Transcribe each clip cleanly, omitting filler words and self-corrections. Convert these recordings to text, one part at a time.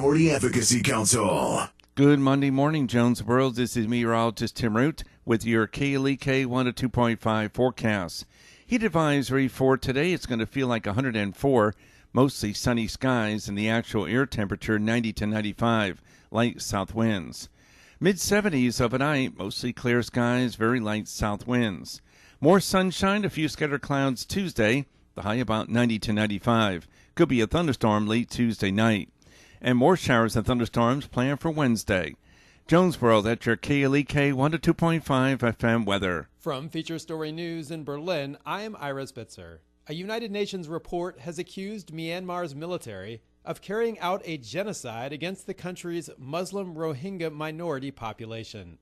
Minority Advocacy Council. Good Monday morning, Jonesboro. This is meteorologist Tim Root with your KLEK 102.5 forecast. Heat advisory for today, it's going to feel like 104, mostly sunny skies, and the actual air temperature 90 to 95, light south winds. Mid-70s overnight, mostly clear skies, very light south winds. More sunshine, a few scattered clouds Tuesday, the high about 90 to 95. Could be a thunderstorm late Tuesday night. And more showers and thunderstorms planned for Wednesday. Jonesboro, that's your KLEK 102.5 FM weather. From Feature Story News in Berlin, I am Ira Spitzer. A United Nations report has accused Myanmar's military of carrying out a genocide against the country's Muslim Rohingya minority population.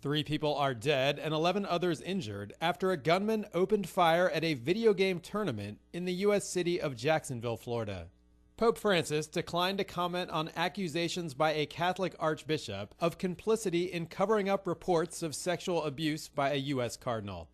3 people are dead and 11 others injured after a gunman opened fire at a video game tournament in the U.S. city of Jacksonville, Florida. Pope Francis declined to comment on accusations by a Catholic archbishop of complicity in covering up reports of sexual abuse by a U.S. cardinal.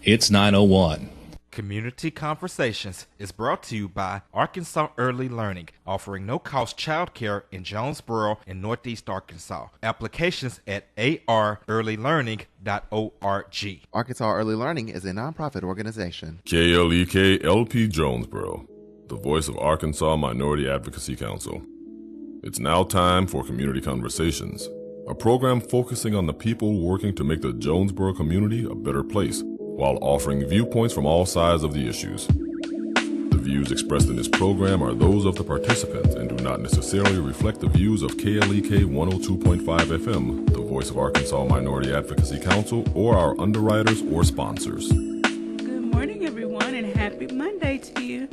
It's 9:01. Community Conversations is brought to you by Arkansas Early Learning, offering no-cost childcare in Jonesboro and Northeast Arkansas. Applications at arearlylearning.org. Arkansas Early Learning is a nonprofit organization. KLEK LP Jonesboro, the voice of Arkansas Minority Advocacy Council. It's now time for Community Conversations, a program focusing on the people working to make the Jonesboro community a better place, while offering viewpoints from all sides of the issues. The views expressed in this program are those of the participants and do not necessarily reflect the views of KLEK 102.5 FM, the voice of Arkansas Minority Advocacy Council, or our underwriters or sponsors. Good morning, everyone, and happy Monday to you.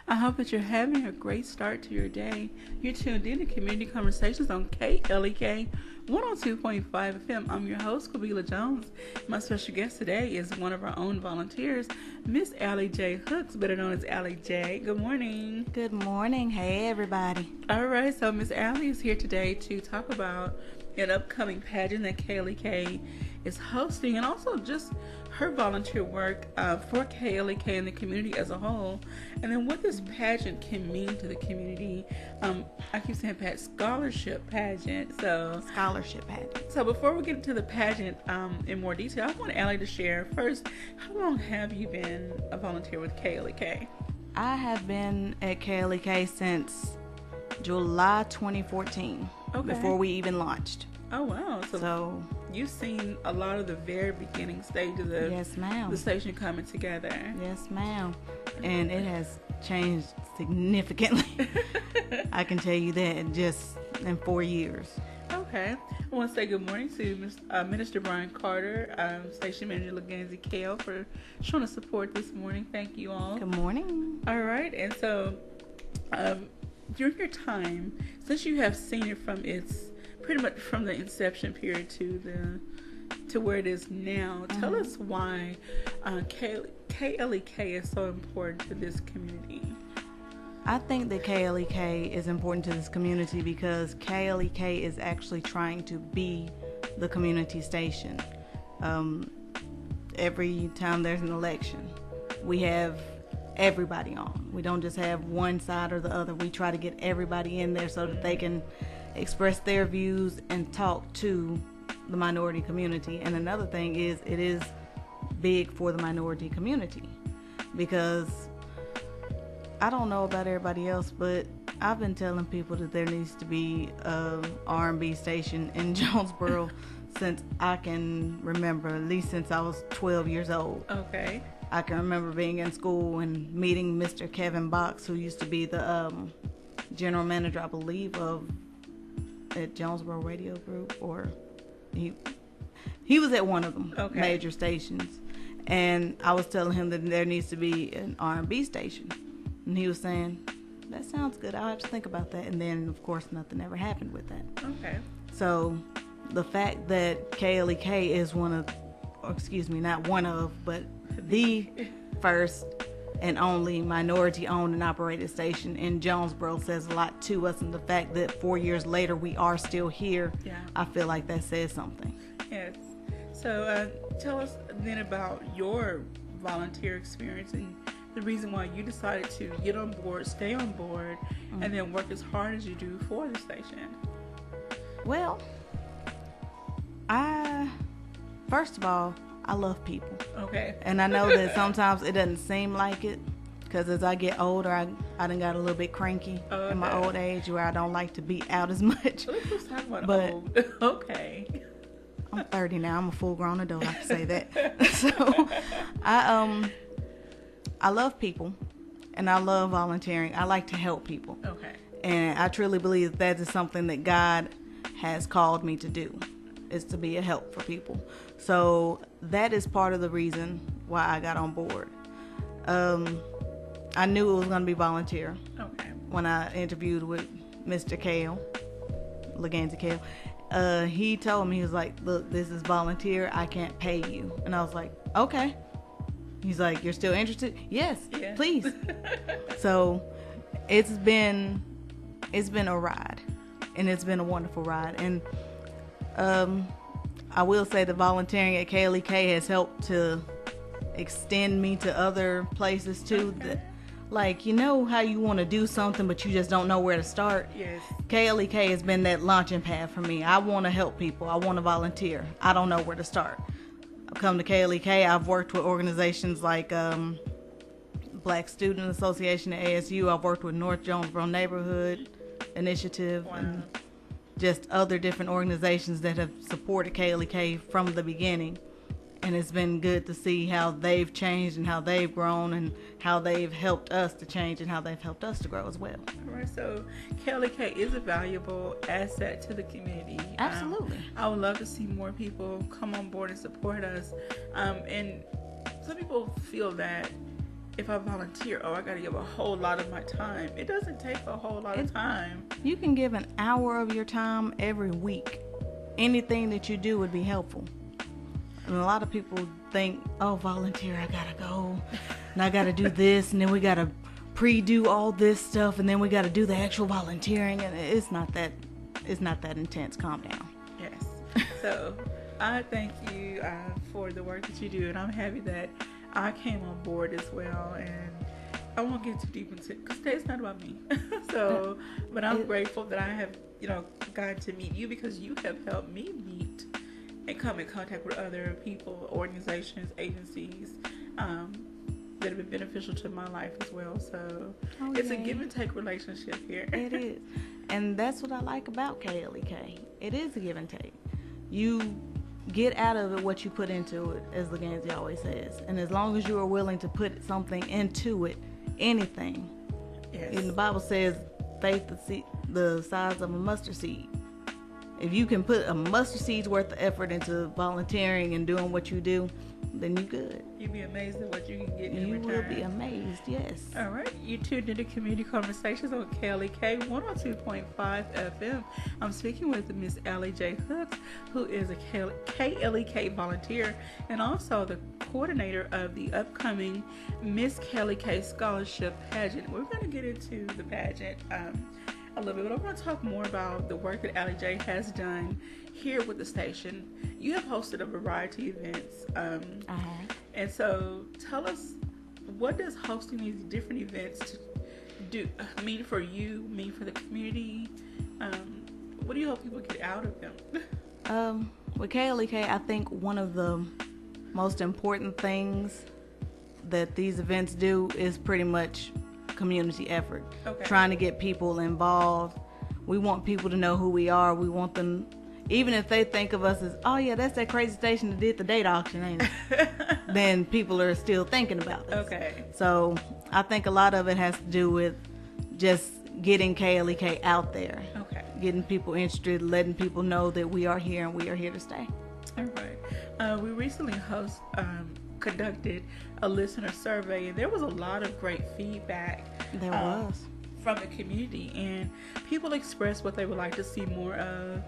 I hope that you're having a great start to your day. You're tuned in to Community Conversations on KLEK 102.5 FM. I'm your host, Kabila Jones. My special guest today is one of our own volunteers, Miss Allie J. Hooks, better known as Allie J. Good morning. Good morning. Hey, everybody. All right, so Miss Allie is here today to talk about an upcoming pageant that KLEK is hosting, and also just her volunteer work for KLEK and the community as a whole, and then what this pageant can mean to the community. I keep saying scholarship pageant. Scholarship pageant. So before we get into the pageant in more detail, I want Allie to share first, how long have you been a volunteer with KLEK? I have been at KLEK since July 2014, before we even launched. Oh, wow. So you've seen a lot of the very beginning stages of yes, ma'am. The station coming together. Yes, ma'am. And it has changed significantly. I can tell you that just in 4 years. Okay. I want to say good morning to Minister Brian Carter, Station Manager Leganzi Kale, for showing us support this morning. Thank you all. Good morning. All right. And so during your time, since you have seen it from pretty much from the inception period to where it is now, tell us why KLEK is so important to this community. I think that KLEK is important to this community because KLEK is actually trying to be the community station. Every time there's an election, we have everybody on. We don't just have one side or the other. We try to get everybody in there so that they can express their views and talk to the minority community. And another thing is, it is big for the minority community because I don't know about everybody else, but I've been telling people that there needs to be a R&B station in Jonesboro since I can remember, at least since I was 12 years old. Okay. I can remember being in school and meeting Mr. Kevin Box, who used to be the general manager, I believe, at Jonesboro Radio Group, or he was at one of them major stations, and I was telling him that there needs to be an R&B station, and he was saying, that sounds good, I'll have to think about that. And then of course nothing ever happened with that. Okay. So the fact that KLEK is but the first and only minority-owned and operated station in Jonesboro says a lot to us, and the fact that 4 years later we are still here, I feel like that says something. Yes. So tell us then about your volunteer experience and the reason why you decided to get on board, stay on board, and then work as hard as you do for the station? Well, first of all, I love people. Okay. And I know that sometimes it doesn't seem like it, because as I get older, I done got a little bit cranky in my old age where I don't like to be out as much. Let's talk about But- old. Okay. I'm 30 now. I'm a full-grown adult. I can say that. So, I love people, and I love volunteering. I like to help people. Okay. And I truly believe that is something that God has called me to do, is to be a help for people. So that is part of the reason why I got on board. I knew it was going to be volunteer. Okay. When I interviewed with Mr. Kale, Leganza Kale, he told me, he was like, look, this is volunteer. I can't pay you. And I was like, okay. He's like, you're still interested? Yes, Yeah. please. So it's been a ride, and it's been a wonderful ride. And I will say the volunteering at KLEK has helped to extend me to other places too. That, like, you know how you want to do something but you just don't know where to start? Yes. KLEK has been that launching pad for me. I want to help people. I want to volunteer. I don't know where to start. I've come to KLEK. I've worked with organizations like Black Student Association at ASU. I've worked with North Jonesboro Neighborhood Initiative. Wow. And just other different organizations that have supported KLEK from the beginning. And it's been good to see how they've changed and how they've grown and how they've helped us to change and how they've helped us to grow as well. All right, so KLEK is a valuable asset to the community. Absolutely. I would love to see more people come on board and support us. And some people feel that if I volunteer, I got to give a whole lot of my time. It doesn't take a whole lot of time. You can give an hour of your time every week. Anything that you do would be helpful. And a lot of people think, oh, volunteer, I gotta go, and I gotta do this, and then we gotta pre-do all this stuff, and then we gotta do the actual volunteering, and it's not that intense. Calm down. Yes. So I thank you for the work that you do, and I'm happy that I came on board as well. And I won't get too deep into it because today it's not about me. So, but I'm grateful that I have, gotten to meet you, because you have helped me meet and come in contact with other people, organizations, agencies that have been beneficial to my life as well. So it's a give and take relationship here. It is. And that's what I like about KLEK. It is a give and take. You get out of it what you put into it, as Leganza always says. And as long as you are willing to put something into it, anything. Yes. And the Bible says faith the size of a mustard seed. If you can put a mustard seed's worth of effort into volunteering and doing what you do, then you're good. You'll be amazed at what you can get in You return. will be amazed, yes. All right, you tuned into Community Conversations on KLEK 102.5 FM. I'm speaking with Miss Allie J. Hooks, who is a KLEK volunteer and also the coordinator of the upcoming Miss KLEK Scholarship Pageant. We're going to get into the pageant a little bit, but I want to talk more about the work that Allie J has done here with the station. You have hosted a variety of events. And so tell us, what does hosting these different events mean for you, mean for the community? What do you hope people get out of them? With KLEK, I think one of the most important things that these events do is pretty much community effort. Okay. Trying to get people involved. We want people to know who we are. We want them, even if they think of us as, oh yeah, that's that crazy station that did the date auction, ain't it? Then people are still thinking about us. Okay. So I think a lot of it has to do with just getting KLEK out there. Okay. Getting people interested, letting people know that we are here and we are here to stay. All right. We recently conducted a listener survey, and there was a lot of great feedback. There was. From the community, and people expressed what they would like to see more of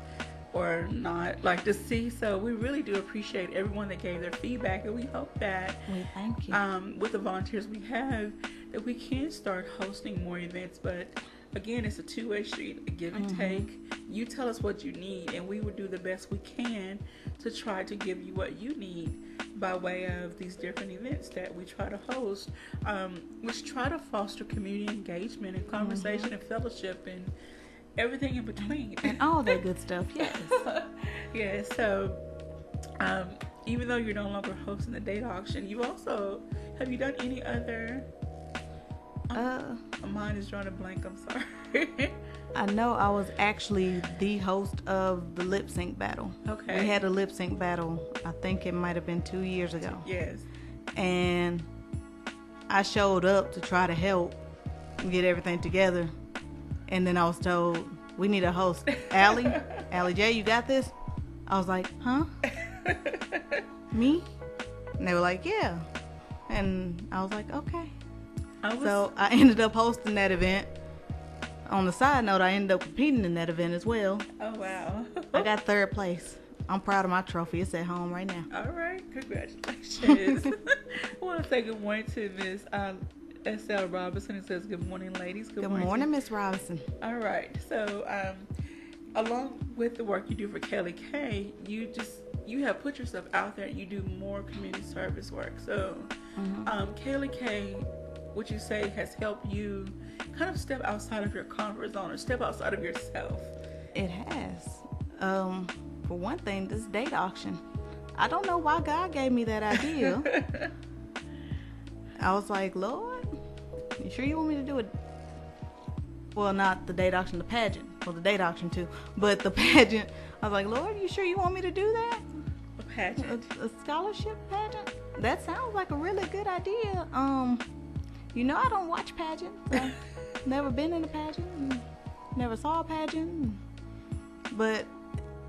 or not like to see. So we really do appreciate everyone that gave their feedback, and we hope that We thank you. with the volunteers we have, that we can start hosting more events. But again, it's a two-way street, a give and take. You tell us what you need, and we will do the best we can to try to give you what you need by way of these different events that we try to host, which try to foster community engagement and conversation and fellowship and everything in between. And all that good stuff, yes. Yeah, so even though you're no longer hosting the date auction, have you done any other? Mine is drawing a blank, I'm sorry. I know I was actually the host of the lip sync battle. Okay. We had a lip sync battle, I think it might have been 2 years ago. Yes. And I showed up to try to help get everything together. And then I was told, we need a host. Allie J, you got this? I was like, huh? Me? And they were like, yeah. And I was like, okay. So I ended up hosting that event. On the side note, I ended up competing in that event as well. Oh, wow. I got 3rd place. I'm proud of my trophy. It's at home right now. All right. Congratulations. I want to say good morning to Miss S.L. Robinson. It says, good morning, ladies. Good morning, Miss Robinson. All right. So, along with the work you do for KLEK, you have put yourself out there and you do more community service work. So, KLEK, would you say, has helped you kind of step outside of your comfort zone or step outside of yourself? It has. For one thing, this date auction. I don't know why God gave me that idea. I was like, Lord, you sure you want me to do it? Well, not the date auction, the pageant. Well, the date auction too. But the pageant, I was like, Lord, you sure you want me to do that? A pageant? A scholarship pageant? That sounds like a really good idea. I don't watch pageants. I've never been in a pageant. Never saw a pageant. But,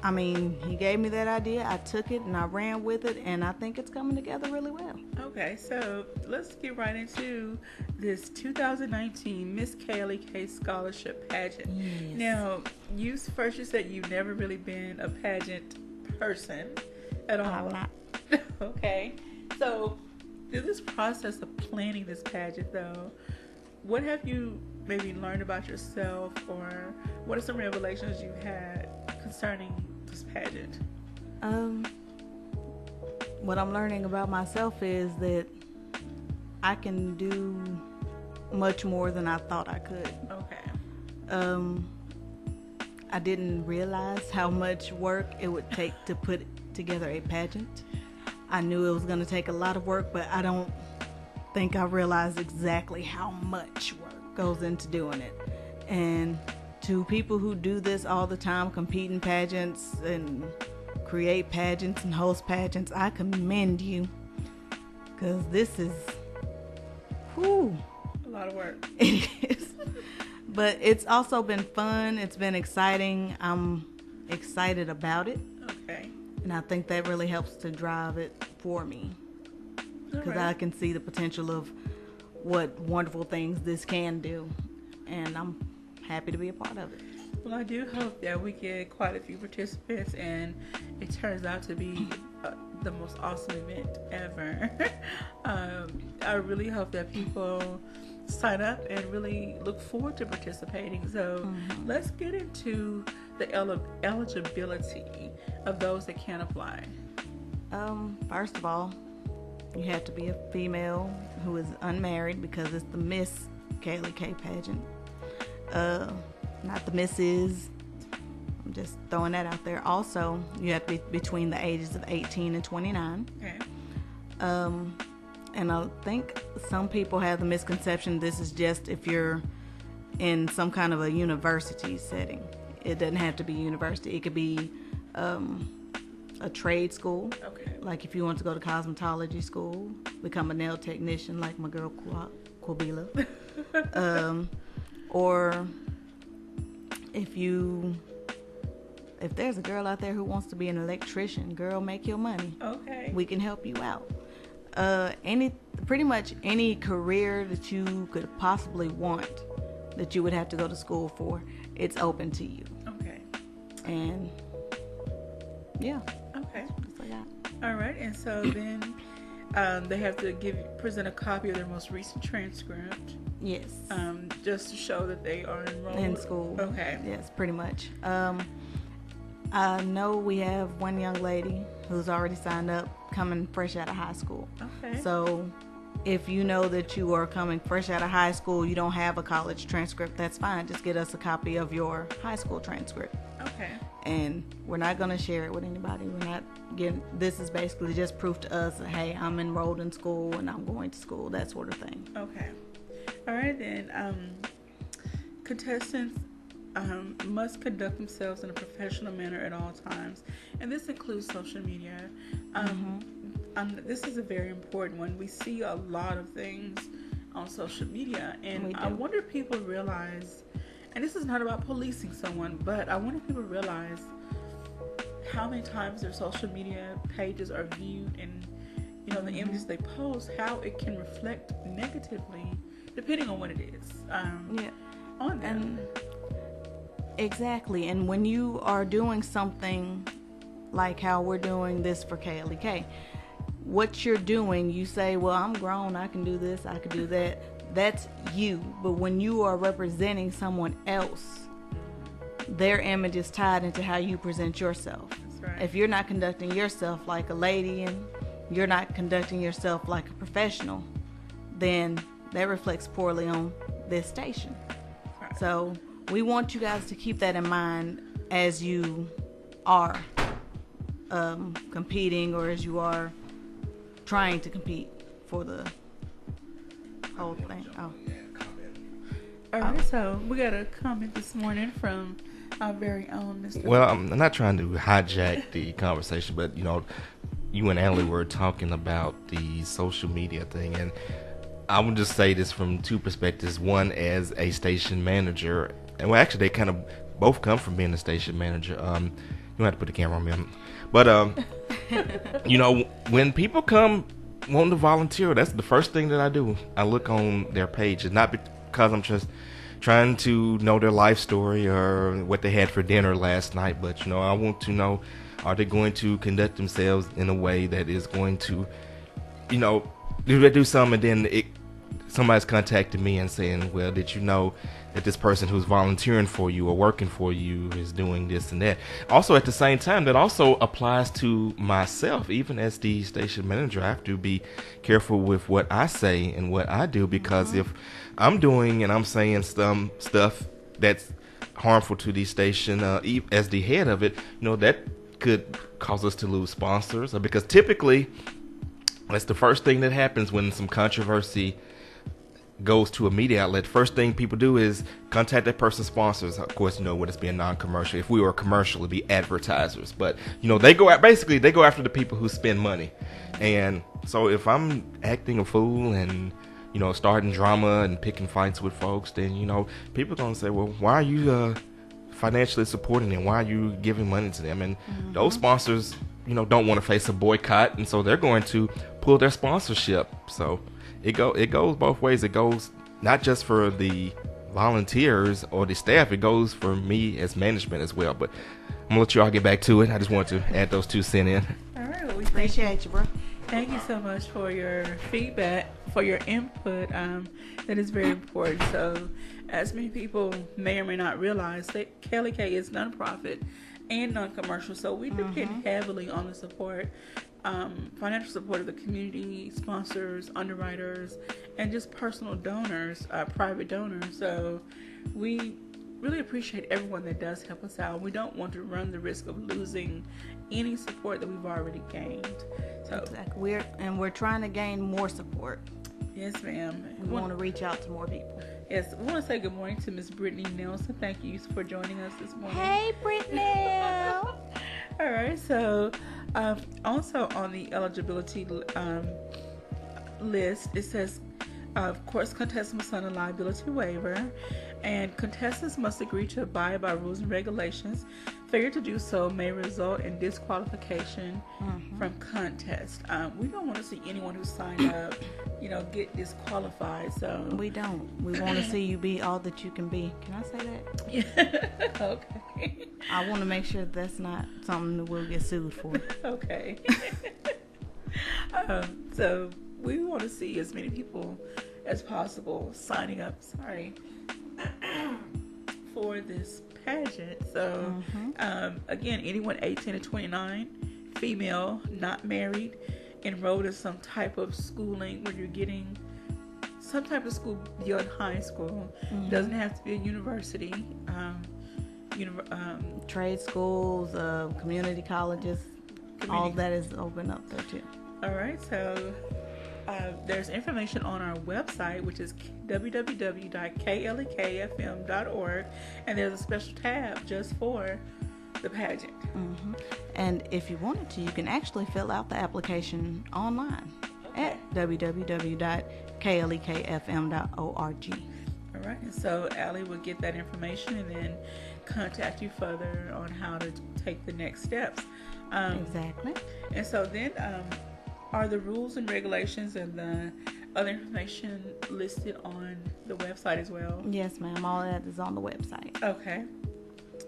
I mean, he gave me that idea. I took it and I ran with it. And I think it's coming together really well. Okay, so let's get right into this 2019 Miss KLEK Scholarship Pageant. Yes. Now, you said you've never really been a pageant person at all. I'm not. Okay, so through this process of planning this pageant, though, what have you maybe learned about yourself, or what are some revelations you've had concerning this pageant? What I'm learning about myself is that I can do much more than I thought I could. Okay. I didn't realize how much work it would take to put together a pageant. I knew it was going to take a lot of work, but I don't think I realized exactly how much work goes into doing it. And to people who do this all the time, compete in pageants and create pageants and host pageants, I commend you, because this is a lot of work. It is. But it's also been fun. It's been exciting. I'm excited about it. Okay. And I think that really helps to drive it for me, because I can see the potential of what wonderful things this can do, and I'm happy to be a part of it. Well, I do hope that we get quite a few participants and it turns out to be the most awesome event ever. I really hope that people sign up and really look forward to participating. So let's get into the eligibility of those that can apply. First of all, you have to be a female who is unmarried, because it's the Miss KLEK pageant. Not the Mrs. I'm just throwing that out there. Also, you have to be between the ages of 18 and 29. Okay. And I think some people have the misconception this is just if you're in some kind of a university setting. It doesn't have to be university. It could be a trade school. Okay. Like if you want to go to cosmetology school, become a nail technician like my girl Quabila. Or if there's a girl out there who wants to be an electrician, girl, make your money. Okay. We can help you out. Pretty much any career that you could possibly want that you would have to go to school for, it's open to you. Okay. And yeah. Okay. That's what I got. All right. And so then They have to present a copy of their most recent transcript. Yes. Just to show that they are enrolled In school. Okay. Yes, pretty much. I know we have one young lady who's already signed up, coming fresh out of high school. Okay. So if you know that you are coming fresh out of high school, you don't have a college transcript, that's fine. Just get us a copy of your high school transcript. Okay. And we're not going to share it with anybody. We're not getting, this is basically just proof to us that, hey, I'm enrolled in school and I'm going to school, that sort of thing. Okay. All right, then. Contestants must conduct themselves in a professional manner at all times, and this includes social media. This is a very important one. We see a lot of things on social media, and I wonder if people realize, and this is not about policing someone, but I wonder if people realize how many times their social media pages are viewed, and the images they post, how it can reflect negatively depending on what it is on them. And exactly. And when you are doing something like how we're doing this for KLEK, what you're doing, you say, well, I'm grown, I can do this, I can do that. That's you. But when you are representing someone else, their image is tied into how you present yourself. That's right. If you're not conducting yourself like a lady and you're not conducting yourself like a professional, then that reflects poorly on this station. Right. So we want you guys to keep that in mind as you are competing, or as you are trying to compete for the whole thing. All right, so we got a comment this morning from our very own Mr. Well, I'm not trying to hijack the conversation, but you and Allie were talking about the social media thing, and I would just say this from two perspectives. One, as a station manager, and well, actually, they kind of both come from being a station manager. You don't have to put the camera on me, but when people come wanting to volunteer, that's the first thing that I do. I look on their page. It's not because I'm just trying to know their life story or what they had for dinner last night, but I want to know, are they going to conduct themselves in a way that is going to, do they do something, and then somebody's contacted me and saying, well, did you know that this person who's volunteering for you or working for you is doing this and that? Also, at the same time, that also applies to myself. Even as the station manager, I have to be careful with what I say and what I do, because if I'm doing and I'm saying some stuff that's harmful to the station, as the head of it, that could cause us to lose sponsors, because typically that's the first thing that happens when some controversy goes to a media outlet. First thing people do is contact that person's sponsors. Of course, when it's being non-commercial. If we were a commercial, it'd be advertisers. But they go after the people who spend money. And so if I'm acting a fool and starting drama and picking fights with folks, then people are gonna say, well, why are you financially supporting them? Why are you giving money to them? And those sponsors, don't want to face a boycott, and so they're going to pull their sponsorship. So it goes both ways. It goes not just for the volunteers or the staff. It goes for me as management as well. But I'm gonna let you all get back to it. I just wanted to add those 2 cents in. All right, well, we Appreciate you, bro. Thank you so much for your feedback, for your input. That is very important. So, as many people may or may not realize, that KLEK is nonprofit and non-commercial, so we depend heavily on the support, financial support of the community, sponsors, underwriters, and just personal donors, private donors. So we really appreciate everyone that does help us out. We don't want to run the risk of losing any support that we've already gained. So Exactly. We're trying to gain more support. Yes, ma'am. We want to reach out to more people. Yes, we want to say good morning to Miss Brittany Nelson. Thank you for joining us this morning. Hey, Brittany. All right, so also on the eligibility list, it says, of course, contestants must sign a liability waiver, and contestants must agree to abide by rules and regulations. Failure to do so may result in disqualification from contest. We don't want to see anyone who signed up, get disqualified. So We don't. We want to see you be all that you can be. Can I say that? Yeah. Okay. I want to make sure that's not something that we'll get sued for. Okay. So we want to see as many people as possible signing up, for this pageant. So, again, anyone 18 to 29, female, not married, enrolled in some type of schooling where you're getting some type of school beyond high school. Doesn't have to be a university. Trade schools, community colleges, all that is open up there too. All right, so there's information on our website, which is www.klekfm.org, and there's a special tab just for the pageant. And if you wanted to, you can actually fill out the application online at www.klekfm.org. All right, and so Allie will get that information and then contact you further on how to take the next steps. Exactly. And so then are the rules and regulations and the other information listed on the website as well? Yes, ma'am. All that is on the website. Okay.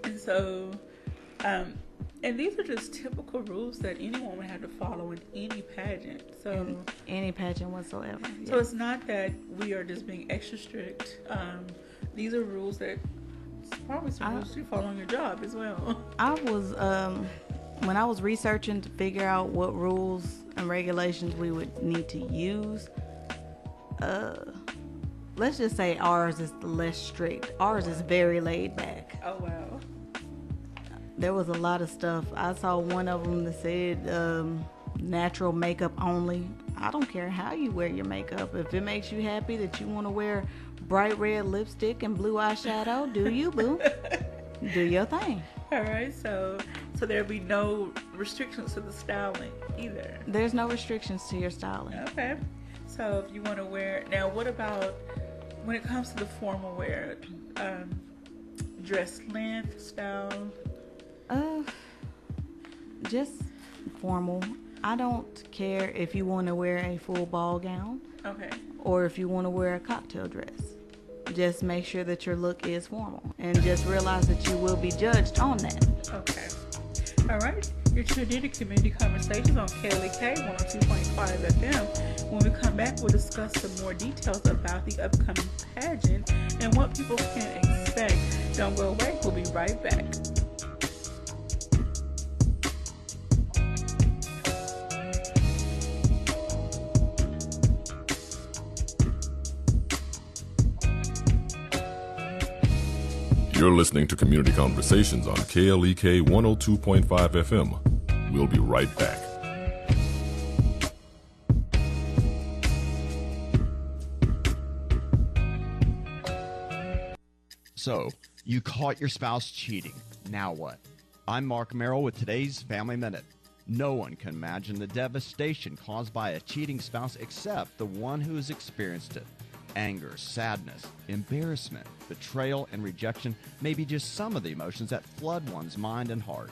And so, and these are just typical rules that anyone would have to follow in any pageant. So any pageant whatsoever. So it's not that we are just being extra strict. These are rules that probably some rules you follow on your job as well. I was when I was researching to figure out what rules and regulations we would need to use, let's just say ours is less strict. Ours is very laid back. Oh, wow. There was a lot of stuff. I saw one of them that said natural makeup only. I don't care how you wear your makeup. If it makes you happy that you want to wear bright red lipstick and blue eyeshadow, do you, boo? Do your thing. All right, so there'll be no restrictions to the styling either. There's no restrictions to your styling. Okay. So if you want to wear, now what about when it comes to the formal wear, dress length, style? Just formal. I don't care if you want to wear a full ball gown. Okay. Or if you want to wear a cocktail dress. Just make sure that your look is formal, and just realize that you will be judged on that. Okay. All right. You're tuned in to Community Conversations on KLEK 102.5 FM. When we come back, we'll discuss some more details about the upcoming pageant and what people can expect. Don't go away. We'll be right back. You're listening to Community Conversations on KLEK 102.5 FM. We'll be right back. So, you caught your spouse cheating. Now what? I'm Mark Merrill with today's Family Minute. No one can imagine the devastation caused by a cheating spouse except the one who has experienced it. Anger, sadness, embarrassment, betrayal, and rejection may be just some of the emotions that flood one's mind and heart.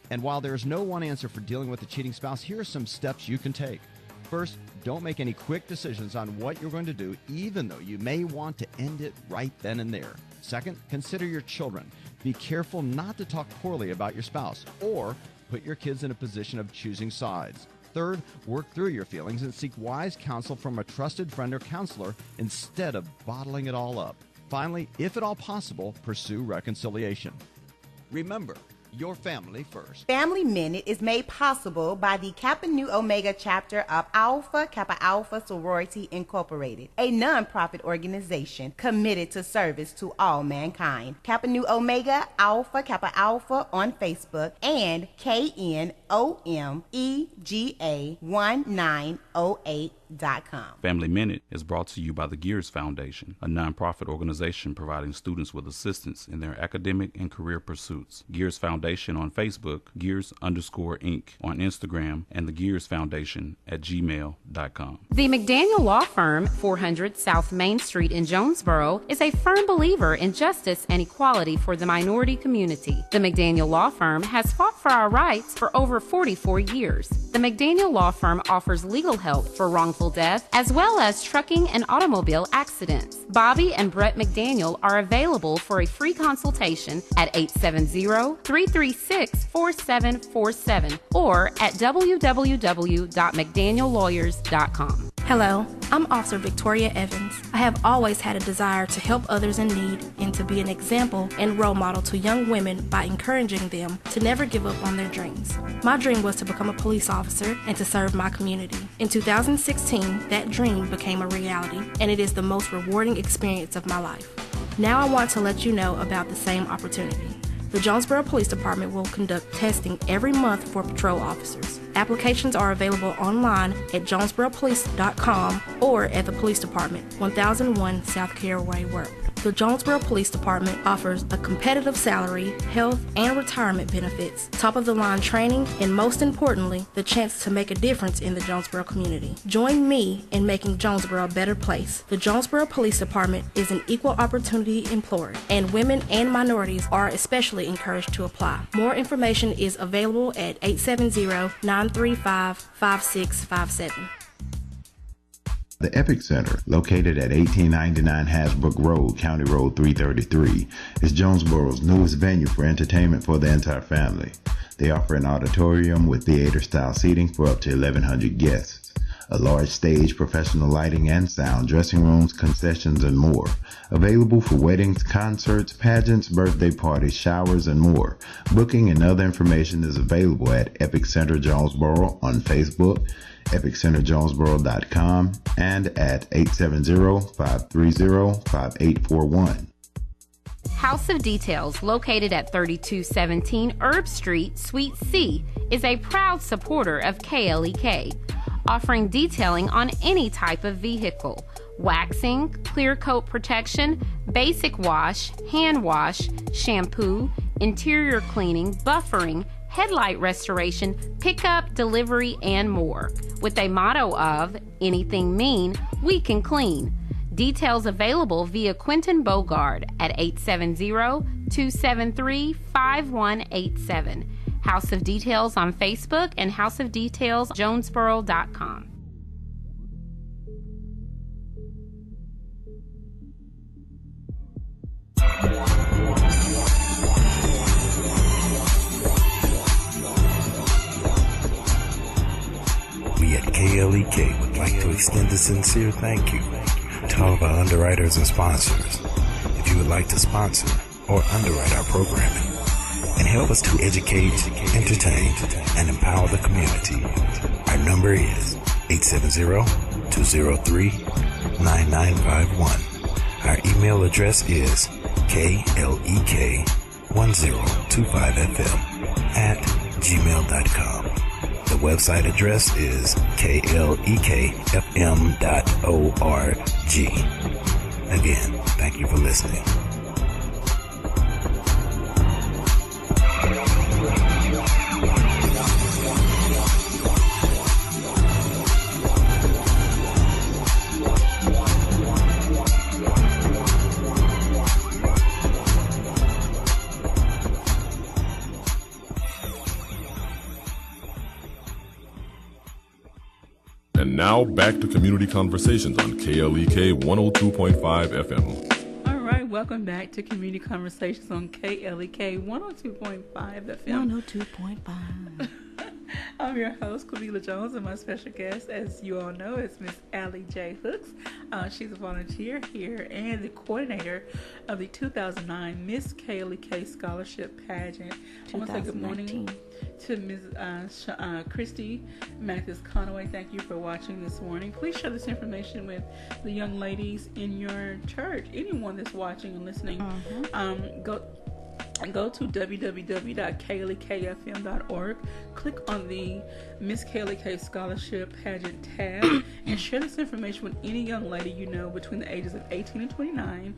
And while there is no one answer for dealing with a cheating spouse, here are some steps you can take. First, don't make any quick decisions on what you're going to do, even though you may want to end it right then and there. Second, consider your children. Be careful not to talk poorly about your spouse or put your kids in a position of choosing sides. Third, work through your feelings and seek wise counsel from a trusted friend or counselor instead of bottling it all up. Finally, if at all possible, pursue reconciliation. Remember, your family first. Family Minute is made possible by the Kappa Nu Omega chapter of Alpha Kappa Alpha Sorority Incorporated, a non-profit organization committed to service to all mankind. Kappa Nu Omega Alpha Kappa Alpha on Facebook and KNOMEGA1908.com. Family Minute is brought to you by the Gears Foundation, a non-profit organization providing students with assistance in their academic and career pursuits. Gears Foundation on Facebook, Gears_Inc. on Instagram, and the Gears Foundation at gmail.com. The McDaniel Law Firm, 400 South Main Street in Jonesboro, is a firm believer in justice and equality for the minority community. The McDaniel Law Firm has fought for our rights for over 44 years. The McDaniel Law Firm offers legal help for wrongful wrongful death, as well as trucking and automobile accidents. Bobby and Brett McDaniel are available for a free consultation at 870-336-4747 or at www.mcdaniellawyers.com. Hello, I'm Officer Victoria Evans. I have always had a desire to help others in need and to be an example and role model to young women by encouraging them to never give up on their dreams. My dream was to become a police officer and to serve my community. In 2016, that dream became a reality, and it is the most rewarding experience of my life. Now I want to let you know about the same opportunity. The Jonesboro Police Department will conduct testing every month for patrol officers. Applications are available online at jonesboropolice.com or at the Police Department, 1001 South Caraway Road. The Jonesboro Police Department offers a competitive salary, health, and retirement benefits, top-of-the-line training, and most importantly, the chance to make a difference in the Jonesboro community. Join me in making Jonesboro a better place. The Jonesboro Police Department is an equal opportunity employer, and women and minorities are especially encouraged to apply. More information is available at 870-935-5657. The Epic Center, located at 1899 Hasbrook Road, County Road 333, is Jonesboro's newest venue for entertainment for the entire family. They offer an auditorium with theater-style seating for up to 1,100 guests, a large stage, professional lighting and sound, dressing rooms, concessions, and more. Available for weddings, concerts, pageants, birthday parties, showers, and more. Booking and other information is available at Epic Center Jonesboro on Facebook, epiccenterjonesboro.com, and at 870-530-5841. House of Details, located at 3217 Herb Street, Suite C, is a proud supporter of KLEK, offering detailing on any type of vehicle: waxing, clear coat protection, basic wash, hand wash, shampoo, interior cleaning, buffering, headlight restoration, pickup, delivery, and more. With a motto of, anything mean, we can clean. Details available via Quentin Bogard at 870-273-5187. House of Details on Facebook and houseofdetailsjonesboro.com. We at KLEK would like to extend a sincere thank you to all of our underwriters and sponsors. If you would like to sponsor or underwrite our programming and help us to educate, entertain, and empower the community, our number is 870-203-9951. Our email address is klek1025fm@gmail.com. The website address is klekfm.org. Again, thank you for listening. And now back to Community Conversations on KLEK 102.5 FM. All right, welcome back to Community Conversations on KLEK 102.5 FM. 102.5. I'm your host, Quavila Jones, and my special guest, as you all know, is Miss Allie J. Hooks. She's a volunteer here and the coordinator of the 2009 Miss KLEK Scholarship Pageant. I want to say good morning to Ms. Christy Mathis Conaway. Thank you for watching this morning. Please share this information with the young ladies in your church, anyone that's watching and listening. Go to www.klekfm.org, click on the Miss KLEK Scholarship Pageant tab, and share this information with any young lady you know between the ages of 18 and 29.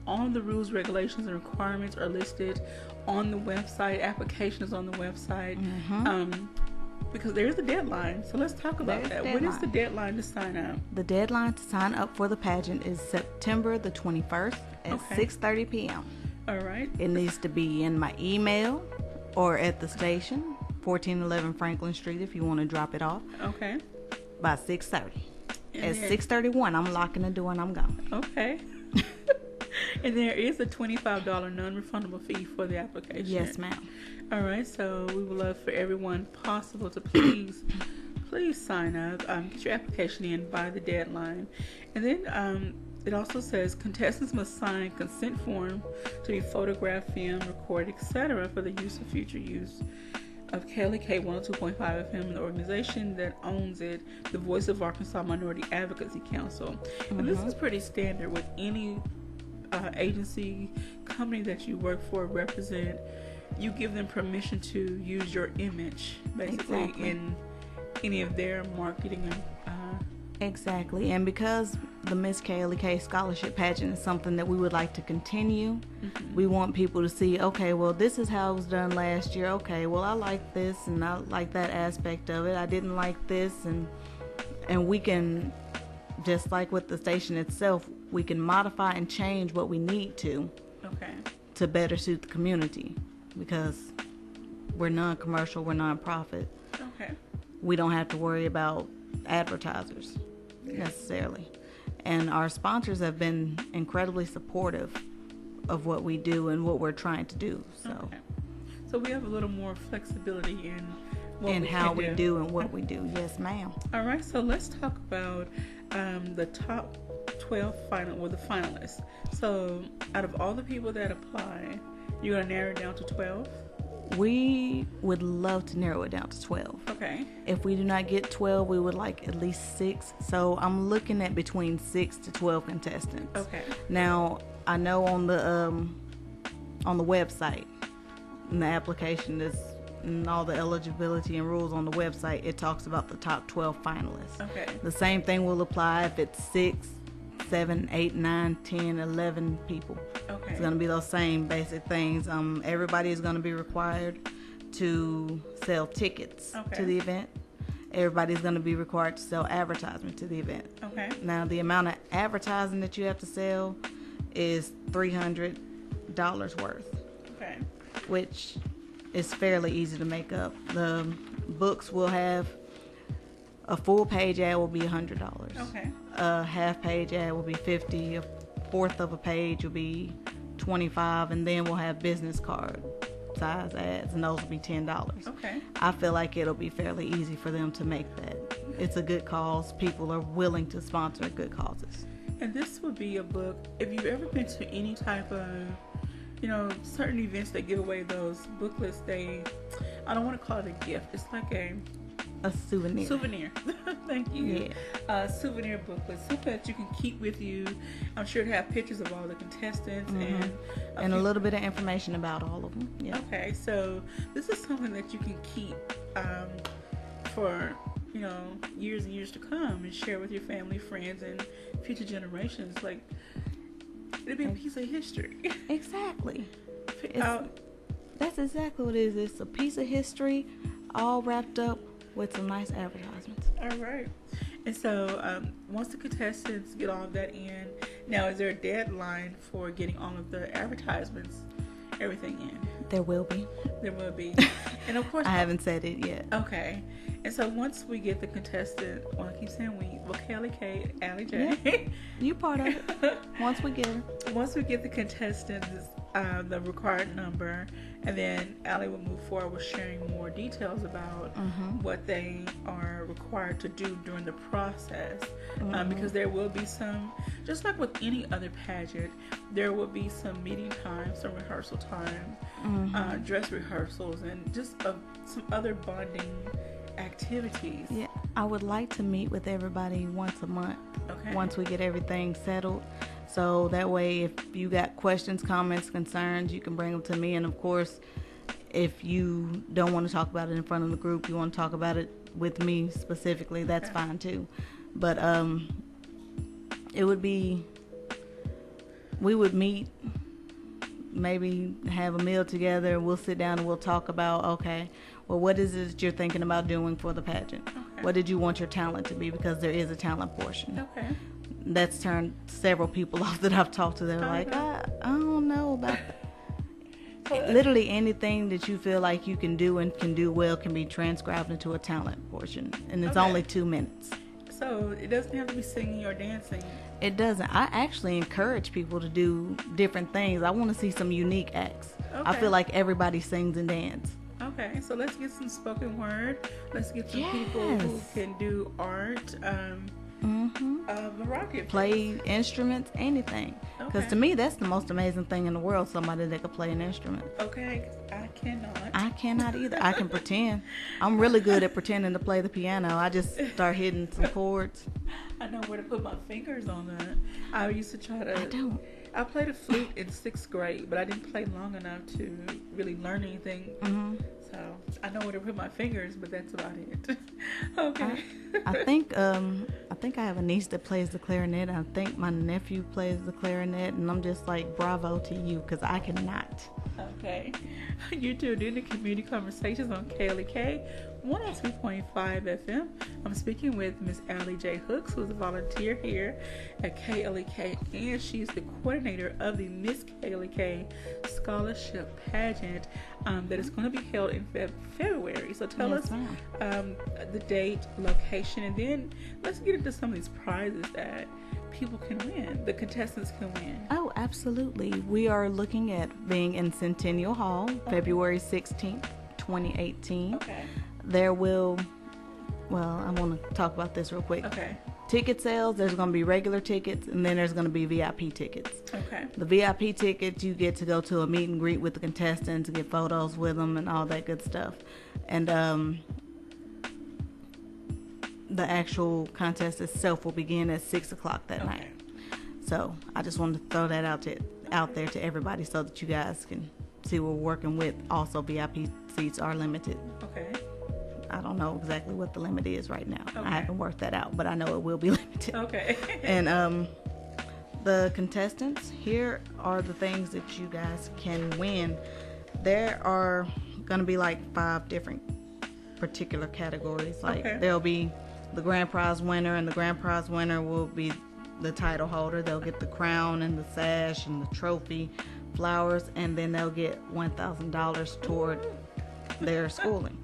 All the rules, regulations, and requirements are listed on the website. Application is on the website. Because there's a deadline. So let's talk about that. When is the deadline to sign up? The deadline to sign up for the pageant is September the 21st at 6:30 p.m. All right. It needs to be in my email or at the station, 1411 Franklin Street, if you want to drop it off. Okay. by 6:30. At then- 6:31, I'm locking the door and I'm gone. Okay. And there is a $25 non-refundable fee for the application. Yes, ma'am. All right, so we would love for everyone possible to please sign up. Get your application in by the deadline. And then it also says contestants must sign consent form to be photographed, filmed, recorded, etc. for the use of future use of KLEK 102.5 FM and the organization that owns it, the Voice of Arkansas Minority Advocacy Council. And this is pretty standard with any agency, company that you work for, represent. You give them permission to use your image, basically, Exactly. in any of their marketing. Exactly. And because the Miss KLEK Scholarship Pageant is something that we would like to continue, we want people to see, okay, well, this is how it was done last year. Okay, well, I like this and I like that aspect of it. I didn't like this. And we can, just like with the station itself, we can modify and change what we need to better suit the community, because we're non-commercial, we're non-profit. Okay. We don't have to worry about advertisers necessarily. And our sponsors have been incredibly supportive of what we do and what we're trying to do. So we have a little more flexibility in what and we how can we do and what we do. Yes, ma'am. All right, so let's talk about the top 12 the finalists. So out of all the people that apply, you're going to narrow it down to 12? We would love to narrow it down to 12. Okay. If we do not get 12, we would like at least 6. So I'm looking at between 6 to 12 contestants. Okay. Now, I know on the website, in the application, and all the eligibility and rules on the website, it talks about the top 12 finalists. Okay. The same thing will apply if it's 6, 7, 8, 9, 10, 11 people. Okay. It's going to be those same basic things. Everybody is going to be required to sell tickets to the event. Everybody's going to be required to sell advertisement to the event. Okay. Now, the amount of advertising that you have to sell is $300 worth. Okay. Which is fairly easy to make up. The books will have a full page ad will be $100. Okay. A half page ad will be $50. A fourth of a page will be $25, and then we'll have business card size ads, and those will be $10. Okay. I feel like it'll be fairly easy for them to make that. It's a good cause. People are willing to sponsor good causes. And this would be a book, if you've ever been to any type of, certain events that give away those booklets, I don't want to call it a gift. It's like a souvenir. Thank you. Yeah. Souvenir booklet, something that you can keep with you. I'm sure to have pictures of all the contestants and a little bit of information about all of them. Yeah. Okay, so this is something that you can keep for years and years to come, and share with your family, friends, and future generations. Like, it'll be a piece of history. Exactly. That's exactly what it is. It's a piece of history, all wrapped up with some nice advertisements. All right. And so once the contestants get all of that in, now is there a deadline for getting all of the advertisements, everything in? There will be. There will be. And of course, I haven't said it yet. Okay. And so once we get the contestant, I keep saying KLEK, Allie J. Yeah, you part of it. Once we get her. Once we get the contestants, the required number, and then Allie will move forward with sharing more details about what they are required to do during the process. Because there will be some, just like with any other pageant, there will be some meeting time, some rehearsal time, dress rehearsals, and just some other bonding activities. Yeah, I would like to meet with everybody once a month. Okay. Once we get everything settled. So that way, if you got questions, comments, concerns, you can bring them to me. And of course, if you don't want to talk about it in front of the group, you want to talk about it with me specifically, that's fine too. But it would be, we would meet, maybe have a meal together, and we'll sit down and we'll talk about, okay, well, what is it that you're thinking about doing for the pageant? Okay. What did you want your talent to be? Because there is a talent portion. Okay. That's turned several people off that I've talked to. They're like, I don't know about that. Literally anything that you feel like you can do and can do well can be transcribed into a talent portion. And it's only 2 minutes. So it doesn't have to be singing or dancing. It doesn't. I actually encourage people to do different things. I want to see some unique acts. I Okay. feel like everybody sings and dances. Okay, so let's get some spoken word. Let's get some people who can do art. The rocket Play instruments, anything. Because Okay. to me, that's the most amazing thing in the world, somebody that could play an instrument. Okay, I cannot. I cannot either. I can pretend. I'm really good at pretending to play the piano. I just start hitting some chords. I know where to put my fingers on that. I used to try to. I don't. I played a flute in 6th grade, but I didn't play long enough to really learn anything. So I know where to put my fingers, but that's about it. Okay. I think I have a niece that plays the clarinet. I think my nephew plays the clarinet, and I'm just like, bravo to you, because I cannot. Okay. You're tuned in to Community Conversations on KLEK 102.5 FM. I'm speaking with Miss Allie J. Hooks, who's a volunteer here at KLEK, and she's the coordinator of the Miss KLEK Scholarship Pageant that is going to be held in February. So tell us the date, location, and then let's get into some of these prizes that people can win, the contestants can win. Oh, absolutely. We are looking at being in Centennial Hall, February 16th, 2018. Okay. There will, I want to talk about this real quick. Okay. Ticket sales, there's going to be regular tickets, and then there's going to be VIP tickets. Okay. The VIP tickets, you get to go to a meet and greet with the contestants, get photos with them, and all that good stuff. And the actual contest itself will begin at 6 o'clock that night. So I just wanted to throw that out there to everybody so that you guys can see what we're working with. Also, VIP seats are limited. Okay. I don't know exactly what the limit is right now. Okay. I haven't worked that out, but I know it will be limited. Okay. And the contestants, here are the things that you guys can win. There are going to be like 5 different particular categories. Like there'll be the grand prize winner, and the grand prize winner will be the title holder. They'll get the crown and the sash and the trophy, flowers, and then they'll get $1,000 toward their schooling.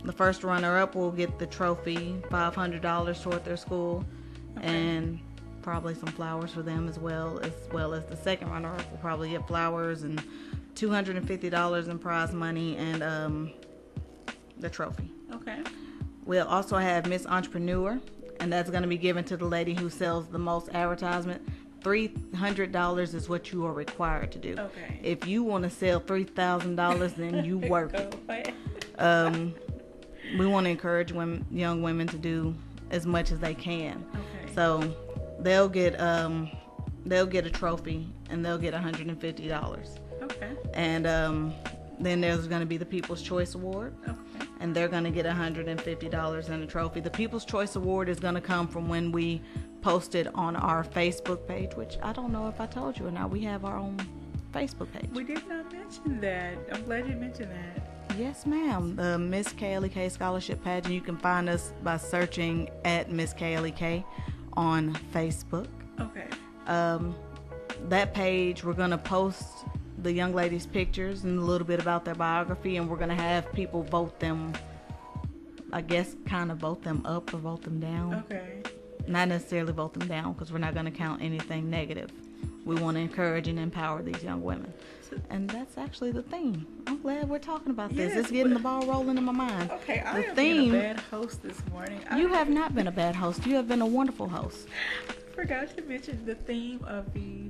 The first runner-up will get the trophy, $500 toward their school, and probably some flowers for them as well as the second runner-up will probably get flowers and $250 in prize money and the trophy. Okay. We'll also have Miss Entrepreneur, and that's going to be given to the lady who sells the most advertisement. $300 is what you are required to do. Okay. If you want to sell $3,000, then you work it. We want to encourage young women to do as much as they can. Okay. So they'll get a trophy, and they'll get $150. Okay. And then there's going to be the People's Choice Award. Okay. And they're going to get $150 and a trophy. The People's Choice Award is going to come from when we posted on our Facebook page, which I don't know if I told you or not. We have our own Facebook page. We did not mention that. I'm glad you mentioned that. Yes, ma'am. The Miss KLEK Scholarship Pageant. You can find us by searching at Miss KLEK on Facebook. Okay. That page, we're going to post the young ladies' pictures and a little bit about their biography, and we're going to have people vote them, I guess, kind of vote them up or vote them down. Okay. Not necessarily vote them down, because we're not going to count anything negative. We want to encourage and empower these young women. And that's actually the theme. I'm glad we're talking about this. Yes, It's getting the ball rolling in my mind. Okay, I The have theme, been a bad host this morning. You have not been a bad host. You have been a wonderful host. Forgot to mention the theme of the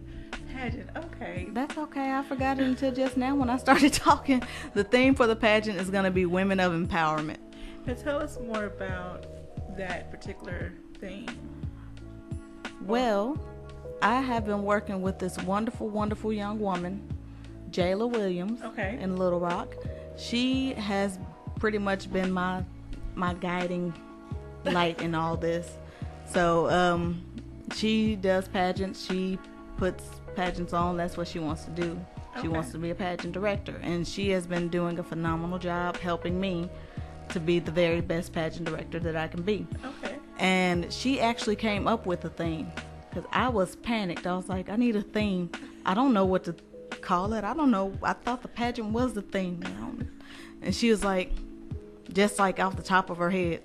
pageant. Okay. That's okay. I forgot it until just now when I started talking. The theme for the pageant is going to be Women of Empowerment. Now tell us more about that particular theme. Well, I have been working with this wonderful, wonderful young woman, Jayla Williams, in Little Rock. She has pretty much been my guiding light in all this. So she does pageants. She puts pageants on. That's what she wants to do. She wants to be a pageant director, and she has been doing a phenomenal job helping me to be the very best pageant director that I can be. Okay. And she actually came up with a theme, because I was panicked. I was like, I need a theme. I don't know what to call it. I don't know. I thought the pageant was the theme. And she was like, just like off the top of her head,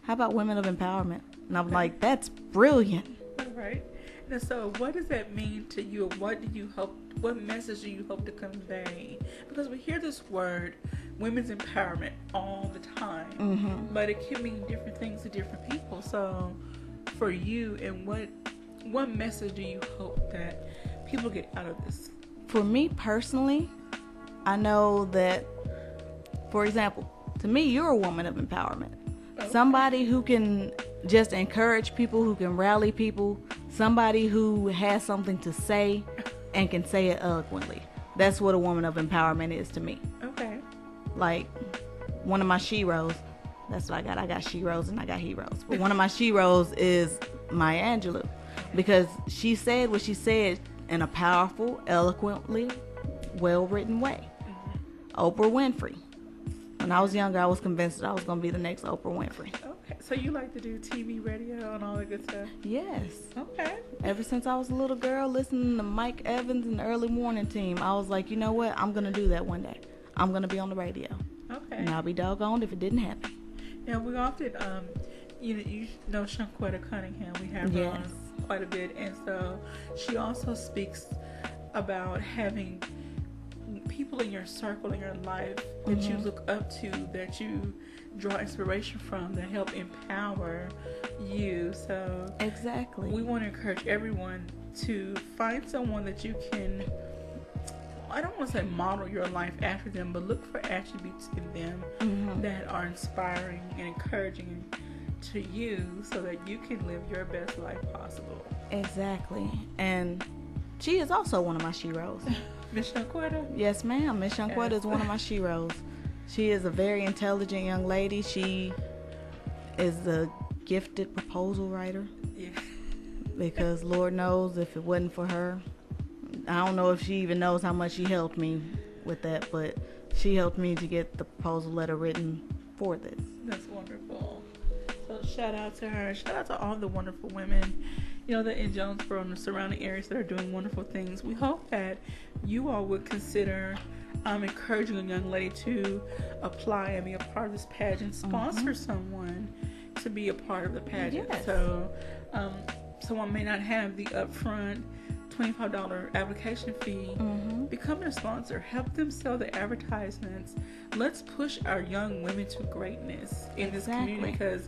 how about women of empowerment? And I'm like, that's brilliant. Right. And so what does that mean to you? What message do you hope to convey? Because we hear this word, women's empowerment, all the time, but it can mean different things to different people. So for you, and what message do you hope that people get out of this? For me personally, I know that, for example, to me, you're a woman of empowerment. Okay. Somebody who can just encourage people, who can rally people, somebody who has something to say and can say it eloquently. That's what a woman of empowerment is to me. Okay. Like, one of my sheroes, that's what I got. I got sheroes and I got heroes. But one of my sheroes is Maya Angelou, because she said what she said in a powerful, eloquently, well-written way. Oprah Winfrey. When I was younger, I was convinced that I was going to be the next Oprah Winfrey. Okay, so you like to do TV, radio, and all that good stuff? Yes. Okay. Ever since I was a little girl, listening to Mike Evans and the Early Morning Team, I was like, you know what? I'm going to do that one day. I'm going to be on the radio. Okay. And I'll be doggone if it didn't happen. Yeah, we often, you know Shanquetta Cunningham. We have her on quite a bit. And so she also speaks about having people in your circle, in your life, that you look up to, that you draw inspiration from, that help empower you. So exactly, we want to encourage everyone to find someone that you can, I don't want to say model your life after them, but look for attributes in them that are inspiring and encouraging to you, so that you can live your best life possible. Exactly. And she is also one of my sheroes. Miss Shanquetta? Yes, ma'am. Miss Shanquetta is one of my sheroes. She is a very intelligent young lady. She is a gifted proposal writer. Yeah. Because Lord knows if it wasn't for her, I don't know if she even knows how much she helped me with that, but she helped me to get the proposal letter written for this. That's wonderful. So shout out to her. Shout out to all the wonderful women, that in Jonesboro and the surrounding areas that are doing wonderful things. We hope that you all would consider encouraging a young lady to apply and be a part of this pageant, sponsor someone to be a part of the pageant. Yes. So someone may not have the upfront $25 application fee. Become their sponsor. Help them sell the advertisements. Let's push our young women to greatness in this community, because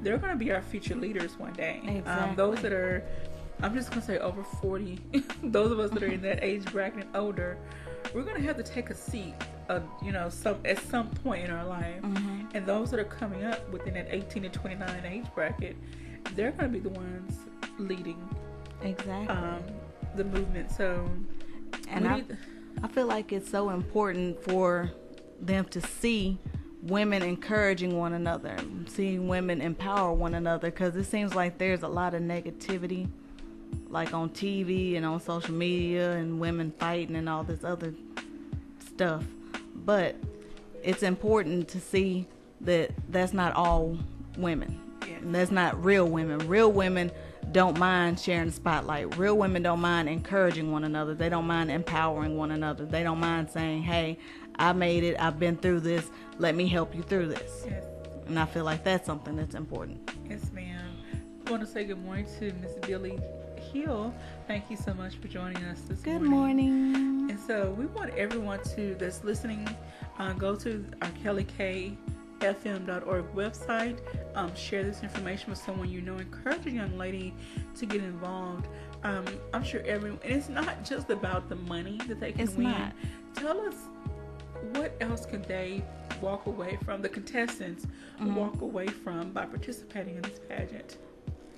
they're going to be our future leaders one day. Exactly. Those that are, I'm just going to say over 40, those of us that are in that age bracket and older, we're going to have to take a seat, at some point in our life. And those that are coming up within that 18 to 29 age bracket, they're going to be the ones leading the movement. So, and I feel like it's so important for them to see women encouraging one another, seeing women empower one another, because it seems like there's a lot of negativity, like on TV and on social media, and women fighting and all this other stuff. But it's important to see that that's not all women. And that's not real women. Real women don't mind sharing the spotlight. Real women don't mind encouraging one another. They don't mind empowering one another. They don't mind saying, hey, I made it. I've been through this. Let me help you through this. Yes. And I feel like that's something that's important. Yes, ma'am. I want to say good morning to Miss Billy Hill. Thank you so much for joining us this morning. Good morning. And so we want everyone that's listening, go to our KLEK.FM.org website, share this information with someone you know, encourage a young lady to get involved. I'm sure everyone, and it's not just about the money that they can win. Not. Tell us, what else can they walk away from, the contestants walk away from, by participating in this pageant?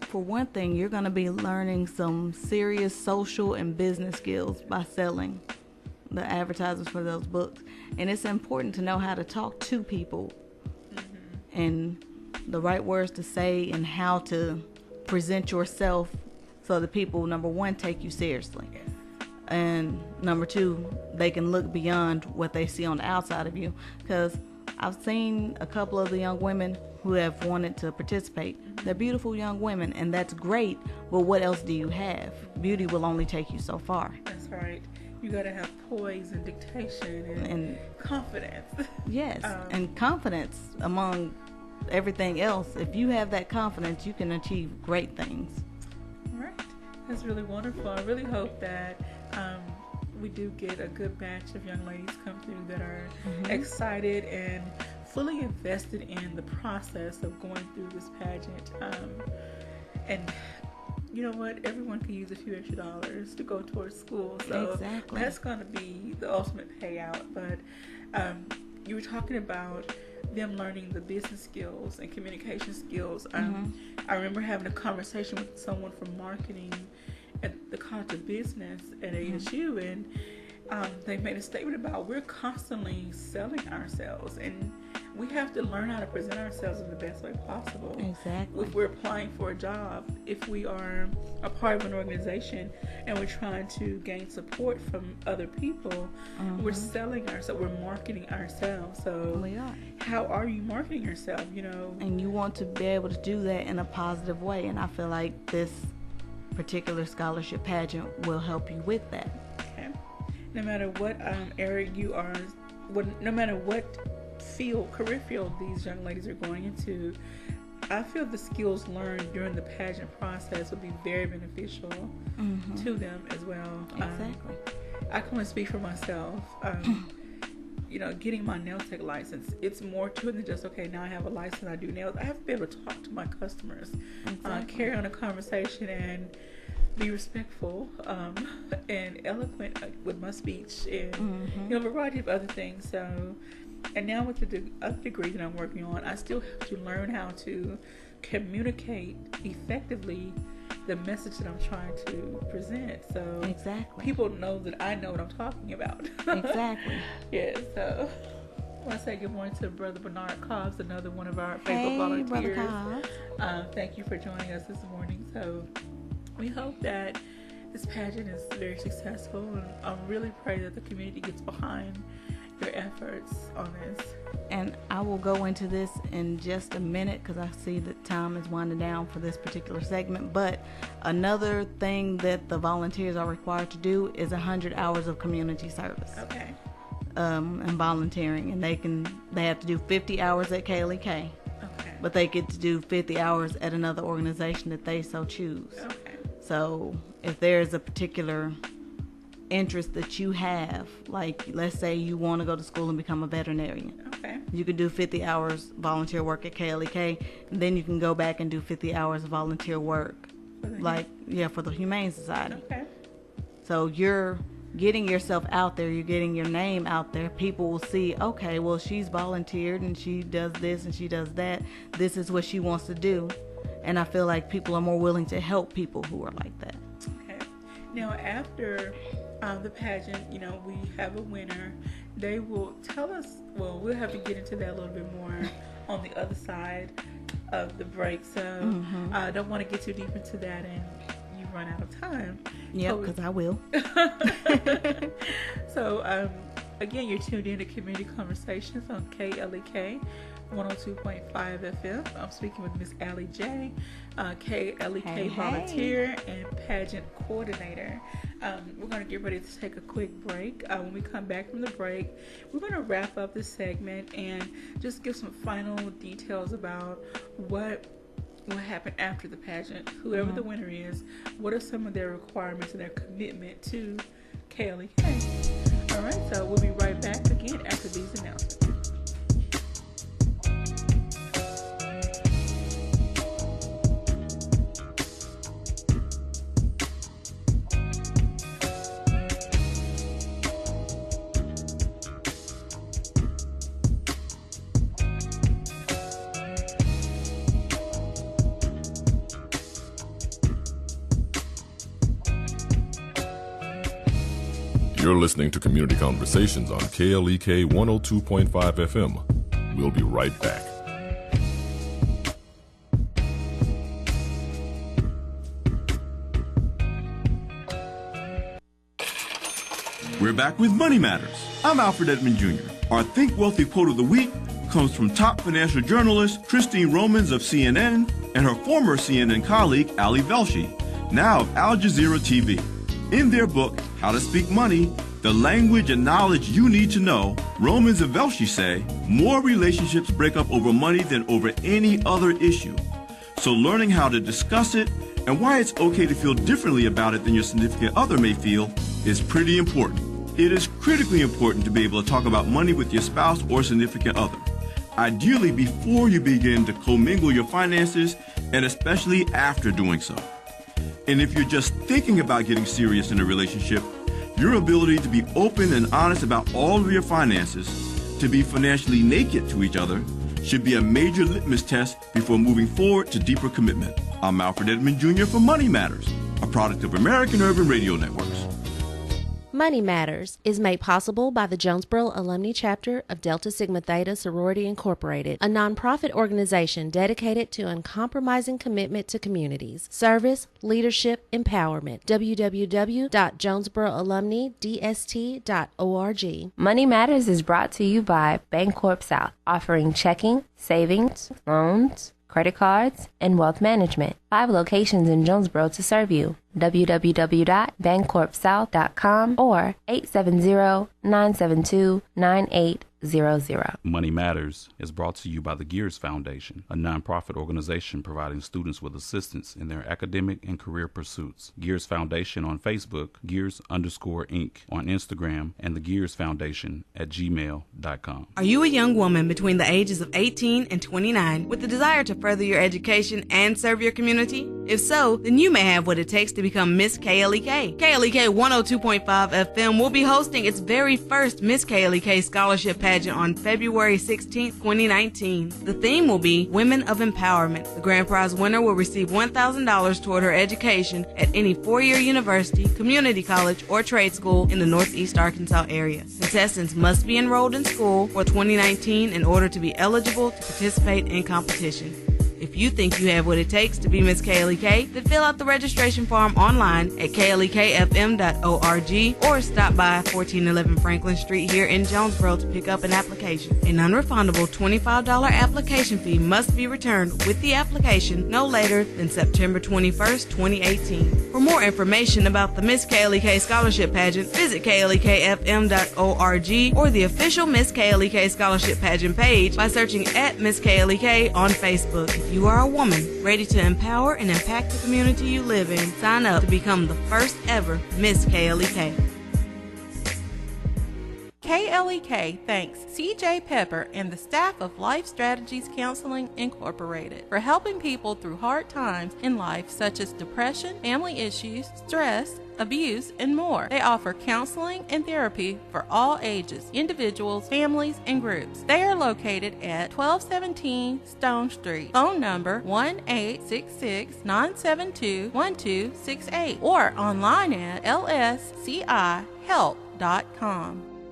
For one thing, you're going to be learning some serious social and business skills by selling the advertisements for those books. And it's important to know how to talk to people and the right words to say and how to present yourself so that people, number one, take you seriously. And number two, they can look beyond what they see on the outside of you. Because I've seen a couple of the young women who have wanted to participate. They're beautiful young women, and that's great, but what else do you have? Beauty will only take you so far. That's right. You got to have poise and dictation and confidence. Yes, and confidence among everything else, if you have that confidence, you can achieve great things. Right. That's really wonderful. I really hope that we do get a good batch of young ladies come through that are excited and fully invested in the process of going through this pageant. And you know what? Everyone can use a few extra dollars to go towards school. So that's going to be the ultimate payout. But you were talking about them learning the business skills and communication skills. I remember having a conversation with someone from marketing at the College of Business at ASU, and they made a statement about we're constantly selling ourselves, and we have to learn how to present ourselves in the best way possible. Exactly. If we're applying for a job, if we are a part of an organization and we're trying to gain support from other people, we're selling ourselves, we're marketing ourselves. So we are. How are you marketing yourself, you know? And you want to be able to do that in a positive way, and I feel like this particular scholarship pageant will help you with that. Okay. No matter what area you are, no matter what career field these young ladies are going into, I feel the skills learned during the pageant process will be very beneficial to them as well. Exactly. I can only speak for myself. You know, getting my nail tech license, it's more to it than just, okay, now I have a license, I do nails. I have to be able to talk to my customers, carry on a conversation, and be respectful and eloquent with my speech, and you know, a variety of other things. So, and now with the other degree that I'm working on, I still have to learn how to communicate effectively the message that I'm trying to present. So people know that I know what I'm talking about. Exactly. Yeah, so I want to say good morning to Brother Bernard Cobbs, another one of our faithful volunteers. Brother Cobbs. Thank you for joining us this morning. So we hope that this pageant is very successful, and I really pray that the community gets behind your efforts on this. And I will go into this in just a minute because I see that time is winding down for this particular segment. But another thing that the volunteers are required to do is 100 hours of community service. Okay. And volunteering, and they have to do 50 hours at KLEK. Okay. But they get to do 50 hours at another organization that they so choose. Okay. So if there's a particular interest that you have, like let's say you want to go to school and become a veterinarian, you can do 50 hours volunteer work at KLEK, and then you can go back and do 50 hours of volunteer work for the Humane Society. Okay. So you're getting yourself out there, you're getting your name out there. People will see, okay, well, she's volunteered and she does this and she does that, this is what she wants to do. And I feel like people are more willing to help people who are like that. Okay. Now after the pageant, you know, we have a winner. They will tell us, well, we'll have to get into that a little bit more on the other side of the break. So I don't want to get too deep into that and you run out of time. Yeah, because I will. So, again, you're tuned in to Community Conversations on KLEK 102.5 FM. I'm speaking with Miss Allie J, KLEK volunteer and pageant coordinator. We're going to get ready to take a quick break. When we come back from the break, we're going to wrap up this segment and just give some final details about what will happen after the pageant. Whoever the winner is, what are some of their requirements and their commitment to KLEK. All right, so we'll be right back again after these announcements. You're listening to Community Conversations on KLEK 102.5 FM. We'll be right back. We're back with Money Matters. I'm Alfred Edmond Jr. Our Think Wealthy quote of the week comes from top financial journalist Christine Romans of CNN and her former CNN colleague Ali Velshi, now of Al Jazeera TV. In their book, How to Speak Money, the language and knowledge you need to know, Romans and Velshi say, more relationships break up over money than over any other issue. So learning how to discuss it and why it's okay to feel differently about it than your significant other may feel is pretty important. It is critically important to be able to talk about money with your spouse or significant other, ideally before you begin to commingle your finances and especially after doing so. And if you're just thinking about getting serious in a relationship, your ability to be open and honest about all of your finances, to be financially naked to each other, should be a major litmus test before moving forward to deeper commitment. I'm Alfred Edmond Jr. for Money Matters, a product of American Urban Radio Networks. Money Matters is made possible by the Jonesboro Alumni Chapter of Delta Sigma Theta Sorority Incorporated, a nonprofit organization dedicated to uncompromising commitment to communities, service, leadership, empowerment. www.jonesboroalumnidst.org. Money Matters is brought to you by Bancorp South, offering checking, savings, loans, credit cards, and wealth management. 5 locations in Jonesboro to serve you. www.bancorpsouth.com or 870-972-9800. Money Matters is brought to you by the Gears Foundation, a nonprofit organization providing students with assistance in their academic and career pursuits. Gears Foundation on Facebook, Gears_Inc. on Instagram, and the Gears Foundation at gmail.com. Are you a young woman between the ages of 18 and 29 with the desire to further your education and serve your community? If so, then you may have what it takes to become Miss KLEK. KLEK 102.5 FM will be hosting its very first Miss KLEK Scholarship Pageant on February 16, 2019. The theme will be Women of Empowerment. The grand prize winner will receive $1,000 toward her education at any 4-year university, community college, or trade school in the Northeast Arkansas area. Contestants must be enrolled in school for 2019 in order to be eligible to participate in competition. If you think you have what it takes to be Miss KLEK, then fill out the registration form online at klekfm.org or stop by 1411 Franklin Street here in Jonesboro to pick up an application. A non-refundable $25 application fee must be returned with the application no later than September 21st, 2018. For more information about the Miss KLEK Scholarship Pageant, visit klekfm.org or the official Miss KLEK Scholarship Pageant page by searching at Miss KLEK on Facebook. If you are a woman ready to empower and impact the community you live in, sign up to become the first ever Miss KLEK. KLEK thanks CJ Pepper and the staff of Life Strategies Counseling Incorporated for helping people through hard times in life such as depression, family issues, stress, abuse, and more. They offer counseling and therapy for all ages, individuals, families, and groups. They are located at 1217 Stone Street. Phone number 1-866-972-1268 or online at lscihelp.com.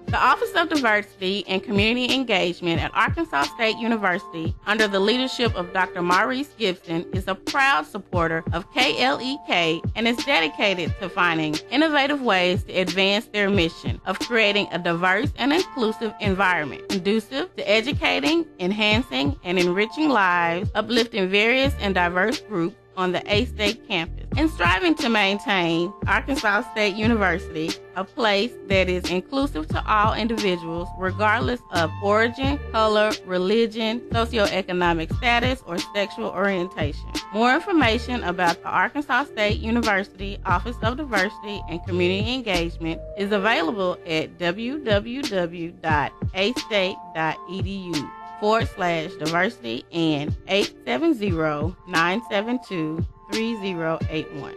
The Office of Diversity and Community Engagement at Arkansas State University, under the leadership of Dr. Maurice Gibson, is a proud supporter of KLEK and is dedicated to finding innovative ways to advance their mission of creating a diverse and inclusive environment, conducive to educating, enhancing, and enriching lives, uplifting various and diverse groups on the A-State campus, and striving to maintain Arkansas State University a place that is inclusive to all individuals regardless of origin, color, religion, socioeconomic status, or sexual orientation. More information about the Arkansas State University Office of Diversity and Community Engagement is available at www.astate.edu/diversity and 870-972-3081.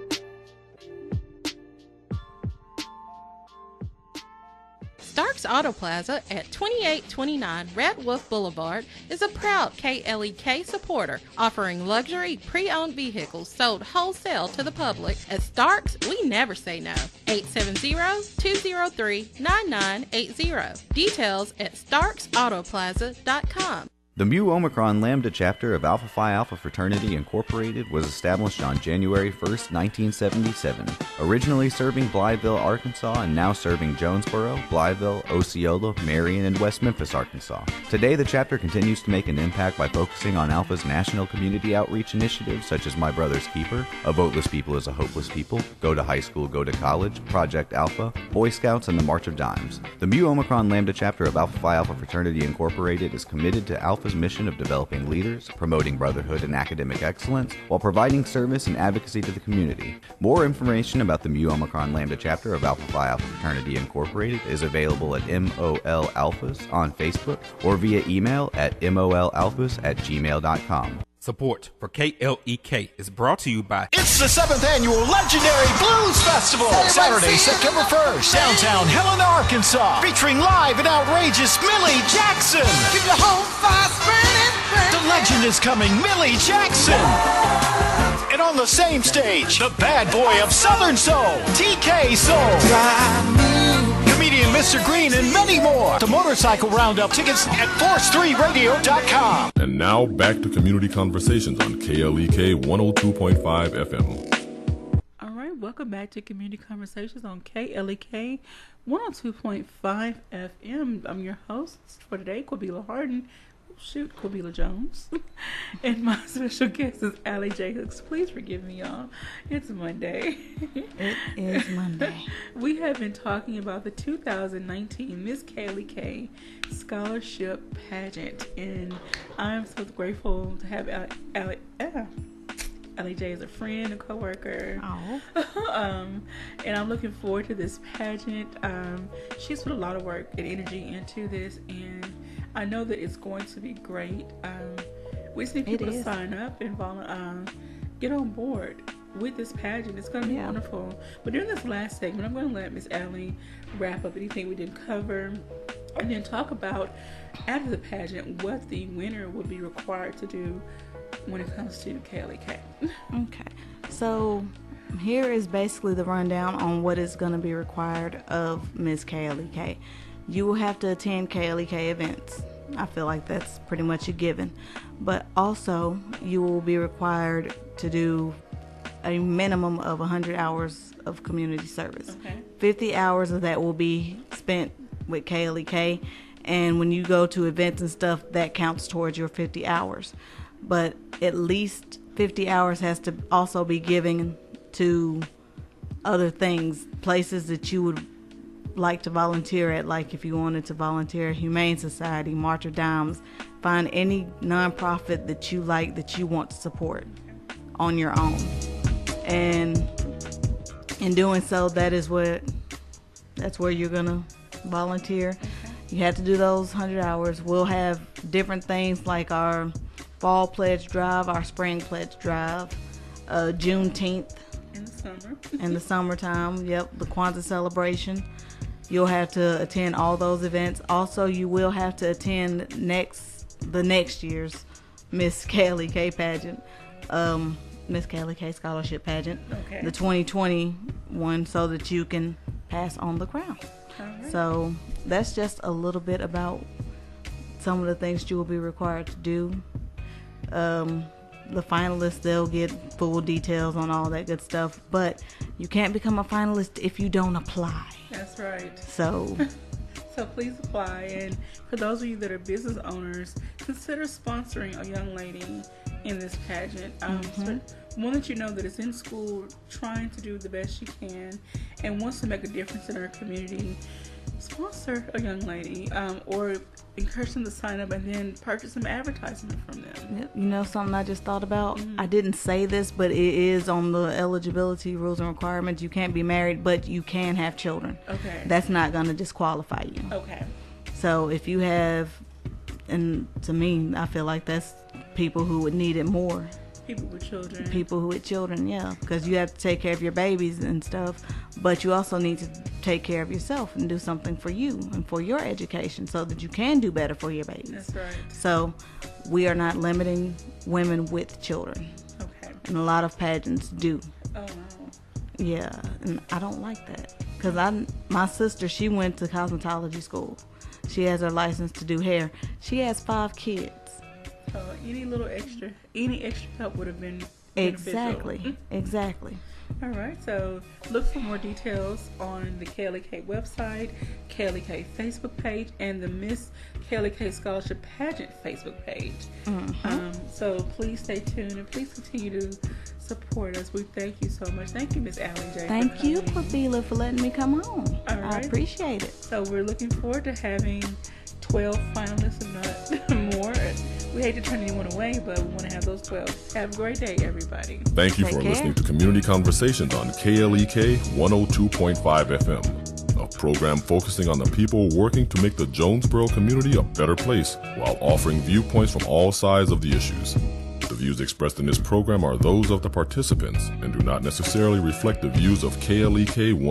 Stark's Auto Plaza at 2829 Red Wolf Boulevard is a proud KLEK supporter, offering luxury pre-owned vehicles sold wholesale to the public. At Stark's, we never say no. 870-203-9980. Details at starksautoplaza.com. The Mu Omicron Lambda chapter of Alpha Phi Alpha Fraternity Incorporated was established on January 1st, 1977, originally serving Blytheville, Arkansas, and now serving Jonesboro, Blytheville, Osceola, Marion, and West Memphis, Arkansas. Today, the chapter continues to make an impact by focusing on Alpha's national community outreach initiatives such as My Brother's Keeper, A Voteless People is a Hopeless People, Go to High School, Go to College, Project Alpha, Boy Scouts, and the March of Dimes. The Mu Omicron Lambda chapter of Alpha Phi Alpha Fraternity Incorporated is committed to Alpha's mission of developing leaders, promoting brotherhood and academic excellence, while providing service and advocacy to the community. More information about the Mu Omicron Lambda chapter of Alpha Phi Alpha Fraternity Incorporated is available at MOL Alphas on Facebook or via email at molalphas@gmail.com. Support for KLEK is brought to you by... It's the 7th Annual Legendary Blues Festival, Saturday, September 1st, downtown Helena, Arkansas, featuring live and outrageous Millie Jackson. Keep your whole fire burning. The legend is coming, Millie Jackson. And on the same stage, the bad boy of Southern Soul, TK Soul. Comedian Mr. Green and many more. The Motorcycle Roundup, tickets at force3radio.com. And now back to Community Conversations on KLEK 102.5 FM. All right, welcome back to Community Conversations on KLEK 102.5 FM. I'm your host for today, Quabila Harden. Quabila Jones. And my special guest is Allie J. Hooks. Please forgive me, y'all. It's Monday. It is Monday. We have been talking about the 2019 Miss KLEK Scholarship Pageant, and I'm so grateful to have Allie J as a friend and co-worker. And I'm looking forward to this pageant. She's put a lot of work and energy into this, and I know that it's going to be great. We just need people to sign up and get on board with this pageant. It's going to be wonderful. But during this last segment, I'm going to let Miss Allie wrap up anything we didn't cover, and then talk about, after the pageant, what the winner will be required to do when it comes to KLEK. Okay. So here is basically the rundown on what is going to be required of Miss KLEK. You will have to attend KLEK events. I feel like that's pretty much a given. But also, you will be required to do a minimum of 100 hours of community service. Okay. 50 hours of that will be spent with KLEK. And when you go to events and stuff, that counts towards your 50 hours. But at least 50 hours has to also be given to other things, places that you would like to volunteer at, like if you wanted to volunteer at Humane Society, March of Dimes. Find any nonprofit that you like, that you want to support on your own. And in doing so, that's where you're gonna volunteer. You have to do those 100 hours. We'll have different things like our fall pledge drive, our spring pledge drive, Juneteenth in the summer. In the summertime, the Kwanzaa celebration. You'll have to attend all those events. Also, you will have to attend the next year's Miss KLEK pageant, Miss KLEK Scholarship Pageant, the 2020 one, so that you can pass on the crown. Right. So that's just a little bit about some of the things you will be required to do. The finalists, they'll get full details on all that good stuff, but you can't become a finalist if you don't apply. That's right. So please apply. And for those of you that are business owners, consider sponsoring a young lady in this pageant. So one that you know that is in school, trying to do the best she can, and wants to make a difference in her community. Sponsor a young lady, or encourage them to sign up and then purchase some advertisement from them. You know something I just thought about? I didn't say this, but it is on the eligibility rules and requirements. You can't be married, but you can have children. Okay. That's not going to disqualify you. Okay. So if you have, and to me, I feel like that's people who would need it more. People with children. People who with children, yeah. Because you have to take care of your babies and stuff. But you also need to take care of yourself and do something for you and for your education so that you can do better for your babies. That's right. So we are not limiting women with children. Okay. And a lot of pageants do. Oh, no. Yeah. And I don't like that. Because my sister, she went to cosmetology school. She has her license to do hair. She has 5 kids. So any extra help would have been beneficial. Exactly. All right, so look for more details on the KLEK website, KLEK Facebook page, and the Miss KLEK Scholarship Pageant Facebook page. So please stay tuned and please continue to support us. We thank you so much. Thank you, Miss Allie J. Thank you, Papila, for letting me come on. All right. I appreciate it. So we're looking forward to having 12 finalists, if not more. We hate to turn anyone away, but we want to have those 12. Have a great day, everybody. Thank you for listening to Community Conversations on KLEK 102.5 FM, a program focusing on the people working to make the Jonesboro community a better place while offering viewpoints from all sides of the issues. The views expressed in this program are those of the participants and do not necessarily reflect the views of KLEK 102.5.